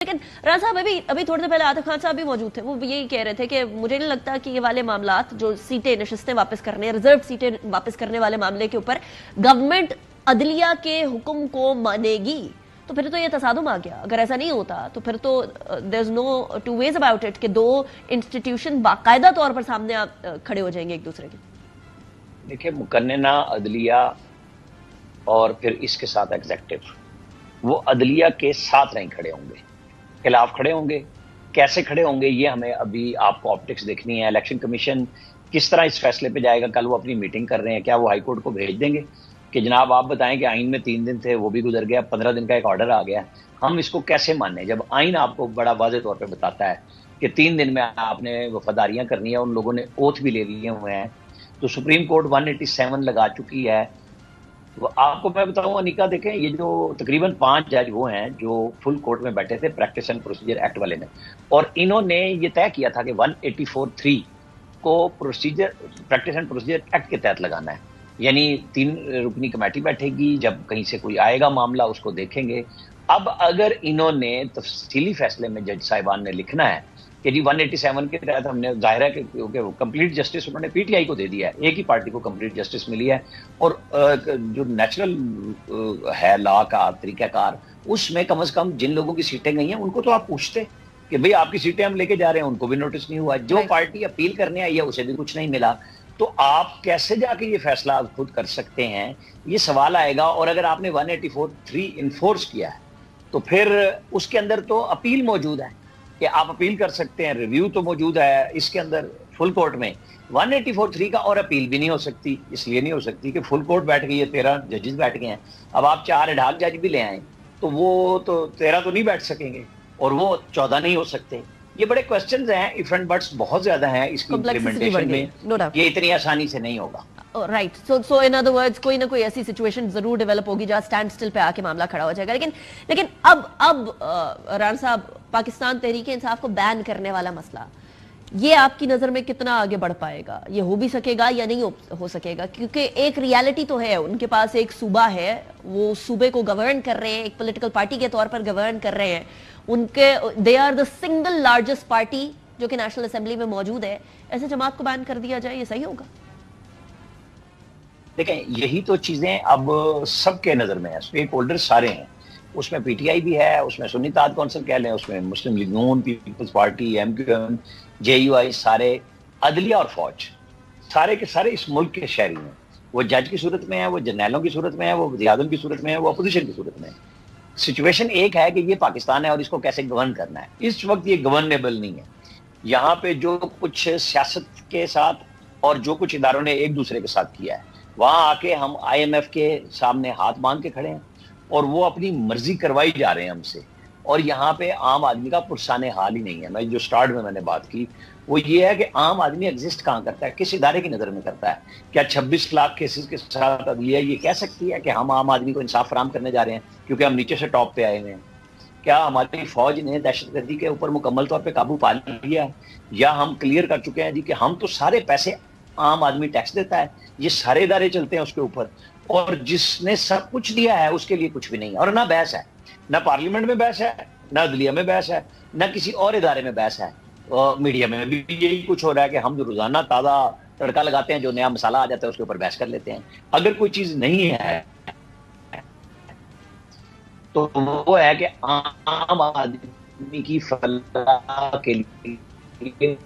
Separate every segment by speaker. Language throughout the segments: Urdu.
Speaker 1: لیکن راز صاحب ابھی تھوڑی دیر پہلے عاطف خان صاحب بھی موجود تھے, وہ یہی کہہ رہے تھے کہ مجھے نہیں لگتا کہ یہ والے معاملات جو سیٹیں نشستیں واپس کرنے, ریزرو سیٹیں واپس کرنے والے معاملے کے اوپر گورنمنٹ عدلیہ کے حکم کو مانے گی. تو پھر تو یہ تصادم آ گیا. اگر ایسا نہیں ہوتا تو پھر تو دیر از نو ٹو ویز اباؤٹ اٹ کہ دو انسٹیٹیوشن باقاعدہ طور پر سامنے کھڑے ہو جائیں گے ایک دوسرے کے.
Speaker 2: دیکھیں, مقننہ عدلیہ اور پھر اس کے ساتھ ایگزیکٹو, وہ عدلیہ کے ساتھ نہیں کھڑے ہوں گے, خلاف کھڑے ہوں گے. کیسے کھڑے ہوں گے یہ ہمیں ابھی آپ کو آپٹکس دیکھنی ہے. الیکشن کمیشن کس طرح اس فیصلے پہ جائے گا؟ کل وہ اپنی میٹنگ کر رہے ہیں, کیا وہ ہائی کورٹ کو بھیج دیں گے کہ جناب آپ بتائیں کہ آئین میں 3 دن تھے, وہ بھی گزر گیا, 15 دن کا ایک آرڈر آ گیا, ہم اس کو کیسے مانیں جب آئین آپ کو بڑا واضح طور پہ بتاتا ہے کہ 3 دن میں آپ نے وفاداریاں کرنی ہے. ان لوگوں نے اوتھ بھی لے لیے ہوئے ہیں. تو سپریم کورٹ 187 لگا چکی ہے. آپ کو میں بتاؤں انیکا, دیکھیں یہ جو تقریباً 5 جج وہ ہیں جو فل کورٹ میں بیٹھے تھے پریکٹس اینڈ پروسیجر ایکٹ والے نے, اور انہوں نے یہ طے کیا تھا کہ 184(3) کو پریکٹس اینڈ پروسیجر ایکٹ کے تحت لگانا ہے. یعنی 3 رکنی کمیٹی بیٹھے گی, جب کہیں سے کوئی آئے گا معاملہ اس کو دیکھیں گے. اب اگر انہوں نے تفصیلی فیصلے میں جج صاحبان نے لکھنا ہے کہ جی 187 کے تحت ہم نے, ظاہر ہے کہ کمپلیٹ جسٹس انہوں نے پی ٹی آئی کو دے دیا ہے, ایک ہی پارٹی کو کمپلیٹ جسٹس ملی ہے, اور جو نیچرل ہے لا کا طریقہ کار, اس میں کم از کم جن لوگوں کی سیٹیں گئی ہیں ان کو تو آپ پوچھتے کہ بھئی آپ کی سیٹیں ہم لے کے جا رہے ہیں, ان کو بھی نوٹس نہیں ہوا. جو پارٹی اپیل کرنے آئی ہے اسے بھی کچھ نہیں ملا. تو آپ کیسے جا کے یہ فیصلہ خود کر سکتے ہیں؟ یہ سوال آئے گا. اور اگر آپ نے 184(3) انفورس کیا ہے تو پھر اس کے اندر تو اپیل موجود ہے کہ آپ اپیل کر سکتے ہیں, ریویو تو موجود ہے اس کے اندر فل کورٹ میں. 184(3) کا اور اپیل بھی نہیں ہو سکتی, اس لیے نہیں ہو سکتی کہ فل کورٹ بیٹھ گئی ہے, 13 ججز بیٹھ گئے ہیں. اب آپ 4 ایڈہاک جج بھی لے آئیں تو وہ تو 13 تو نہیں بیٹھ سکیں گے, اور وہ 14 نہیں ہو سکتے. یہ بڑے کوسچنز ہیں, ایف اینڈ بٹس بہت زیادہ ہیں اس کی امپلیمنٹیشن میں, یہ اتنی آسانی سے نہیں ہوگا.
Speaker 1: Right, so in other words کوئی نہ کوئی ایسی سچویشن ضرور ڈیولپ ہوگی جہاں اسٹینڈ اسٹل پہ آ کے معاملہ کھڑا ہو جائے گا. لیکن اب ران صاحب, پاکستان تحریک انصاف کو بین کرنے والا مسئلہ, یہ آپ کی نظر میں کتنا آگے بڑھ پائے گا؟ یہ ہو بھی سکے گا یا نہیں ہو سکے گا؟ کیونکہ ایک ریالٹی تو ہے, ان کے پاس ایک صوبہ ہے, وہ صوبے کو گورن کر رہے ہیں, ایک پولیٹیکل پارٹی کے طور پر گورن کر رہے ہیں. ان کے they are the single largest party جو کہ نیشنل اسمبلی میں موجود ہے. ایسے جماعت کو بین کر دیا جائے, یہ صحیح ہوگا؟
Speaker 2: دیکھیں, یہی تو چیزیں اب سب کے نظر میں ہیں, اسٹیک ہولڈر سارے ہیں. اس میں پی ٹی آئی بھی ہے, اس میں سنی اتحاد کونسل کہہ لیں, اس میں Muslim League Noon, Peoples Party, M Q M, J U I, سارے عدلیہ اور فوج, سارے کے سارے اس ملک کے شہری ہیں. وہ جج کی صورت میں ہیں, وہ جرنیلوں کی صورت میں ہیں, وہ وزیر اعظم کی صورت میں ہیں, وہ اپوزیشن کی صورت میں ہیں. سچویشن ایک ہے کہ یہ پاکستان ہے اور اس کو کیسے گورن کرنا ہے. اس وقت یہ گورنیبل نہیں ہے. یہاں پہ جو کچھ سیاست کے ساتھ اور جو کچھ اداروں نے ایک دوسرے کے ساتھ کیا ہے, وہاں آ کے ہم آئی ایم ایف کے سامنے ہاتھ باندھ کے کھڑے ہیں اور وہ اپنی مرضی کروائی جا رہے ہیں ہم سے. اور یہاں پہ عام آدمی کا پرسان حال ہی نہیں ہے. میں جو سٹارٹ میں نے بات کی وہ یہ ہے کہ عام آدمی ایگزسٹ کہاں کرتا ہے, کس ادارے کی نظر میں کرتا ہے؟ کیا 26 لاکھ کیسز کے ساتھ عدلیہ یہ کہہ سکتی ہے کہ ہم عام آدمی کو انصاف فراہم کرنے جا رہے ہیں کیونکہ ہم نیچے سے ٹاپ پہ آئے ہوئے ہیں؟ کیا ہماری فوج نے دہشت گردی کے اوپر مکمل طور پہ قابو پا لیا ہے؟ یا ہم کلیئر کر چکے ہیں جی کہ ہم تو سارے پیسے عام آدمی ٹیکس دیتا ہے, یہ سارے ادارے چلتے ہیں اس کے اوپر, اور جس نے سب کچھ دیا ہے اس کے لیے کچھ بھی نہیں ہے. اور نہ بحث ہے, نہ پارلیمنٹ میں بحث ہے, نہ عدلیہ میں بحث ہے, نہ کسی اور ادارے میں بحث ہے. اور میڈیا میں بھی یہی کچھ ہو رہا ہے کہ ہم جو روزانہ تازہ تڑکا لگاتے ہیں, جو نیا مسالہ آ جاتا ہے اس کے اوپر بحث کر لیتے ہیں. اگر کوئی چیز نہیں ہے تو وہ ہے کہ عام آدمی کی فلاح کے لیے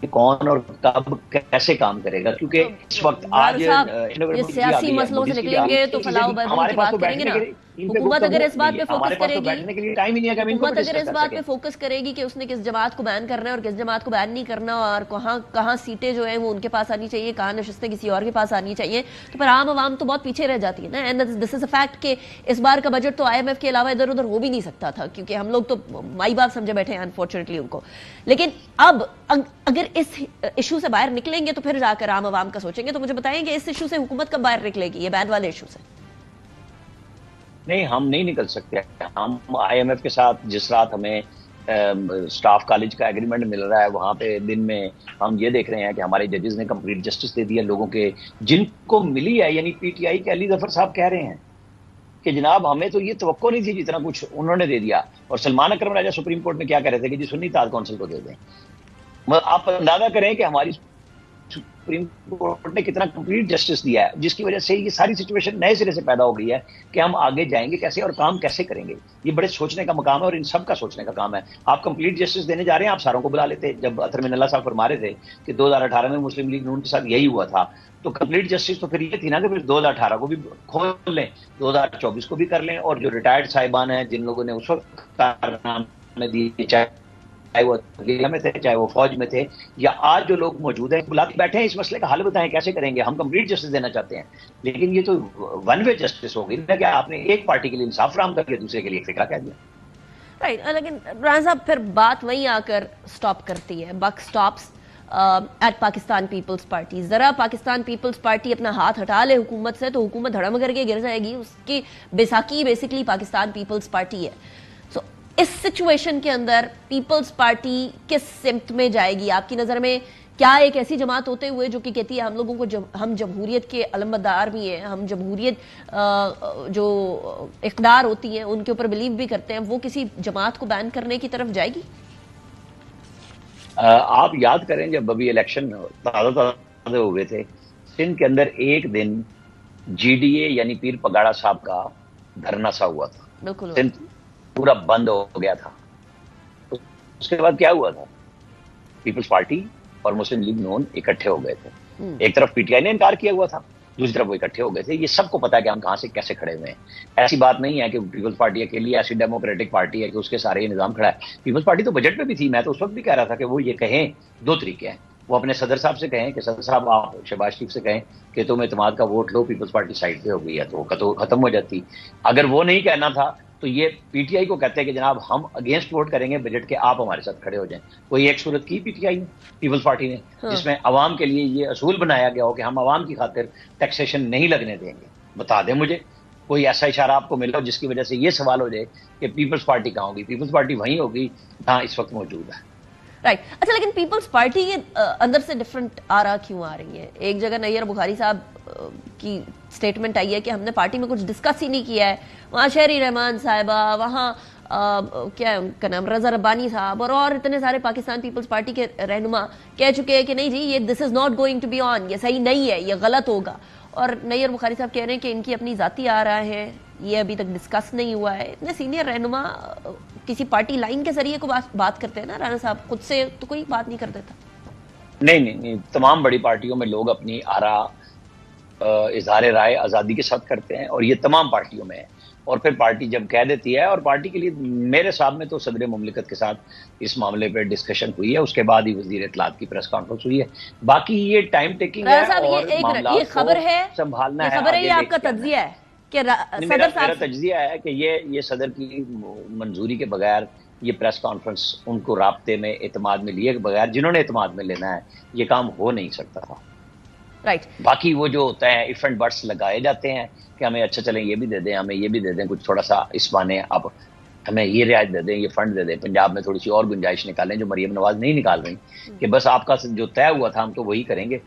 Speaker 2: کون اور کب کیسے کام کرے گا, کیونکہ اس وقت آج
Speaker 1: یہ سیاسی مسئلوں سے نکلیں گے تو فلاح و بہبود کی بات کریں گے نا. حکومت اگر اس بات پہ فوکس کرے گی, حکومت اگر اس بات پہ فوکس کرے گی کہ اس نے کس جماعت کو بین کرنا ہے اور کس جماعت کو بین نہیں کرنا, اور کہاں سیٹیں جو ہیں وہ ان کے پاس آنی چاہیے, کہاں نشستیں کسی اور کے پاس آنی چاہیے, تو پھر عام عوام تو بہت پیچھے رہ جاتی ہے نا. And this is a fact کہ اس بار کا بجٹ تو آئی ایم ایف کے علاوہ ادھر ادھر ہو بھی نہیں سکتا تھا, کیونکہ ہم لوگ تو مائی باپ سمجھے بیٹھے ہیں انفارچونیٹلی ان کو. لیکن اب اگر اس ایشو سے باہر نکلیں گے تو پھر جا کر عام عوام کا سوچیں گے. تو مجھے بتائیں کہ اس ایشو سے حکومت کب باہر نکلے گی, یہ بین والے ایشو سے؟
Speaker 2: نہیں, ہم نہیں نکل سکتے. ہم آئی ایم ایف کے ساتھ جس رات ہمیں سٹاف کالج کا ایگریمنٹ مل رہا ہے, وہاں پہ دن میں ہم یہ دیکھ رہے ہیں کہ ہمارے ججز نے کمپلیٹ جسٹس دے دیا لوگوں کے جن کو ملی ہے. یعنی پی ٹی آئی کے علی ظفر صاحب کہہ رہے ہیں کہ جناب ہمیں تو یہ توقع نہیں تھی جتنا کچھ انہوں نے دے دیا. اور سلمان اکرم راجہ سپریم کورٹ میں کیا کہہ رہے تھے کہ جی سنی تعداد کونسل کو دے دیں. آپ اندازہ کریں کہ ہماری سپریم کورٹ نے کتنا کمپلیٹ جسٹس دیا ہے، جس کی وجہ سے یہ ساری سچویشن نئے سرے سے پیدا ہو گئی ہے کہ ہم آگے جائیں گے کیسے اور کام کیسے کریں گے. یہ بڑے سوچنے کا مقام ہے اور ان سب کا سوچنے کا کام ہے. آپ کمپلیٹ جسٹس دینے جا رہے ہیں، آپ ساروں کو بلا لیتے. جب اطہر من اللہ صاحب فرما رہے تھے کہ 2018 میں مسلم لیگ نون کے ساتھ یہی ہوا تھا، تو کمپلیٹ جسٹس تو پھر یہ تھی نا کہ پھر 2018 کو بھی کھول لیں، 2024 کو بھی کر لیں، اور جو ریٹائرڈ صاحبان ہیں جن لوگوں نے اس وقت کارنامے دیے، چاہے وہ عدلیہ میں تھے چاہے وہ فوج میں تھے، یا آج جو لوگ موجود ہیں بلا کے بیٹھے ہیں، اس مسئلے کا حل بتائیں کیسے کریں گے. ہم کمپلیٹ جسٹس دینا چاہتے ہیں، لیکن یہ تو ون وے جسٹس ہو گئی نا کہ آپ نے ایک پارٹی کے لیے انصاف فراہم کر دیا، دوسرے کے لیے فکرہ کہہ دیا.
Speaker 1: رائٹ. لیکن رانا صاحب پھر بات وہیں آ کر سٹاپ کرتی ہے، buck stops at Pakistan Peoples Party. ذرا پاکستان پیپلز پارٹی اپنا ہاتھ ہٹا لے حکومت سے تو حکومت دھڑم کر کے گر جائے گی. اس کی بیساکی بیسکلی پاکستان پیپلز پارٹی ہے. سو اس سچویشن کے اندر پیپلز پارٹی کس سمت میں جائے گی آپ کی نظر میں؟ کیا ایک ایسی جماعت ہوتے ہوئے جو کہ کہتی ہے ہم لوگوں کو ہم جمہوریت کے علمبردار بھی ہیں، ہم جمہوریت جو اقدار ہوتی ہیں ان کے اوپر بلیو بھی کرتے ہیں، وہ کسی جماعت کو بین کرنے کی طرف جائے گی؟
Speaker 2: آپ یاد کریں جب ابھی الیکشن تازہ ہوئے تھے، سندھ کے اندر ایک دن جی ڈی اے یعنی پیر پگاڑا صاحب کا دھرنا سا ہوا تھا.
Speaker 1: بالکل.
Speaker 2: سندھ پورا بند ہو گیا تھا. اس کے بعد کیا ہوا تھا؟ پیپلز پارٹی اور مسلم لیگ نون اکٹھے ہو گئے تھے. ایک طرف پی ٹی آئی نے انکار کیا ہوا تھا، دوسری طرف وہ اکٹھے ہو گئے تھے. یہ سب کو پتا ہے کہ ہم کہاں سے کیسے کھڑے ہوئے ہیں. ایسی بات نہیں ہے کہ پیپلز پارٹی اکیلی ایسی ڈیموکریٹک پارٹی ہے کہ اس کے سارے یہ نظام کھڑا ہے. پیپلز پارٹی تو بجٹ پہ بھی تھی. میں تو اس وقت بھی کہہ رہا تھا کہ وہ یہ کہیں دو طریقے ہیں. وہ اپنے صدر صاحب سے کہیں کہ صدر صاحب آپ شہباز شریف سے کہیں کہ تم اعتماد کا ووٹ لو، پیپلز پارٹی سائڈ پہ ہو گئی ہے تو ختم ہو جاتی. اگر وہ نہیں کہنا تھا تو یہ پی ٹی آئی کو کہتے ہیں کہ جناب ہم اگینسٹ ووٹ کریں گے بجٹ کے، آپ ہمارے ساتھ کھڑے ہو جائیں. کوئی ایک صورت کی پی ٹی آئی نے، پیپلز پارٹی نے، جس میں عوام کے لیے یہ اصول بنایا گیا ہو کہ ہم عوام کی خاطر ٹیکسیشن نہیں لگنے دیں گے. بتا دیں مجھے کوئی ایسا اشارہ آپ کو ملا ہو جس کی وجہ سے یہ سوال ہو جائے کہ پیپلز پارٹی کہاں ہوگی؟ پیپلز پارٹی وہیں ہوگی جہاں اس وقت موجود ہے.
Speaker 1: رائٹ. اچھا، لیکن پیپلز پارٹی کے اندر سے ڈفرنٹ آرا کیوں آ رہی ہے؟ ایک جگہ نیئر بخاری صاحب کی سٹیٹمنٹ آئی ہے کہ ہم نے پارٹی میں کچھ ڈسکس ہی نہیں کیا ہے. وہاں شہری رحمان صاحبہ، وہاں کیا ہے ان کا نام، رضا ربانی صاحب اور اتنے سارے پاکستان پیپلز پارٹی کے رہنما کہہ چکے ہیں کہ نہیں جی یہ this is not going to be on, یہ صحیح نہیں ہے، یہ غلط ہوگا. اور نیئر بخاری صاحب کہہ رہے ہیں کہ ان کی اپنی ذاتی آ رہا ہے، یہ ابھی تک ڈسکس نہیں ہوا ہے. اتنے سینئر رہنما کسی پارٹی لائن کے ذریعے کو بات کرتے ہیں نا رانا صاحب، خود سے تو کوئی بات نہیں کر دیتا.
Speaker 2: نہیں، تمام بڑی پارٹیوں میں لوگ اپنی آرا اظہار رائے آزادی کے ساتھ کرتے ہیں، اور یہ تمام پارٹیوں میں ہے. اور پھر پارٹی جب کہہ دیتی ہے، اور پارٹی کے لیے میرے صاحب میں تو صدر مملکت کے ساتھ اس معاملے پہ ڈسکشن ہوئی ہے، اس کے بعد ہی وزیر اطلاعات کی پریس کانفرنس ہوئی ہے. باقی یہ ٹائم ٹیکنگ ہے اور
Speaker 1: یہ خبر ہے،
Speaker 2: سنبھالنا ہے.
Speaker 1: یہ خبر ہے، یہ آپ کا تجزیہ ہے کہ
Speaker 2: میرا تجزیہ ہے کہ یہ صدر کی منظوری کے بغیر یہ پریس کانفرنس ان کو رابطے میں اعتماد میں لیے بغیر، جنہوں نے اعتماد میں لینا ہے، یہ کام ہو نہیں سکتا تھا.
Speaker 1: رائٹ.
Speaker 2: باقی وہ جو ہوتا ہے ایف اینڈ بٹس لگائے جاتے ہیں کہ ہمیں اچھا چلیں یہ بھی دے دیں، ہمیں یہ بھی دے دیں، کچھ تھوڑا سا اس بانے اب ہمیں یہ رعایت دے دیں، یہ فنڈ دے دیں، پنجاب میں تھوڑی سی اور گنجائش نکالیں جو مریم نواز نہیں نکال رہی کہ بس آپ کا جو طے ہوا تھا ہم تو وہی کریں گے.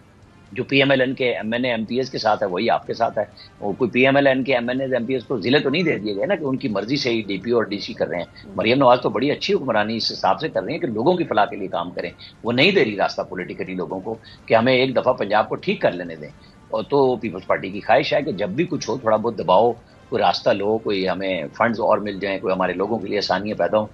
Speaker 2: جو پی ایم ایل این کے M N A M P S کے ساتھ ہے وہی آپ کے ساتھ ہے. وہ کوئی پی ایم ایل این کے M N A M P S کو ضلع تو نہیں دے دیے گئے نا کہ ان کی مرضی سے ہی ڈی پی اور ڈی سی کر رہے ہیں. مریم نواز تو بڑی اچھی حکمرانی اس حساب سے کر رہی ہیں کہ لوگوں کی فلاح کے لیے کام کریں. وہ نہیں دے رہی راستہ پولیٹیکلی لوگوں کو کہ ہمیں ایک دفعہ پنجاب کو ٹھیک کر لینے دیں. اور تو پیپلز پارٹی کی خواہش ہے کہ جب بھی کچھ ہو تھوڑا بہت دباؤ، کوئی راستہ لو، کوئی ہمیں فنڈز اور مل جائیں، کوئی ہمارے لوگوں کے لیے آسانیاں پیدا ہوں.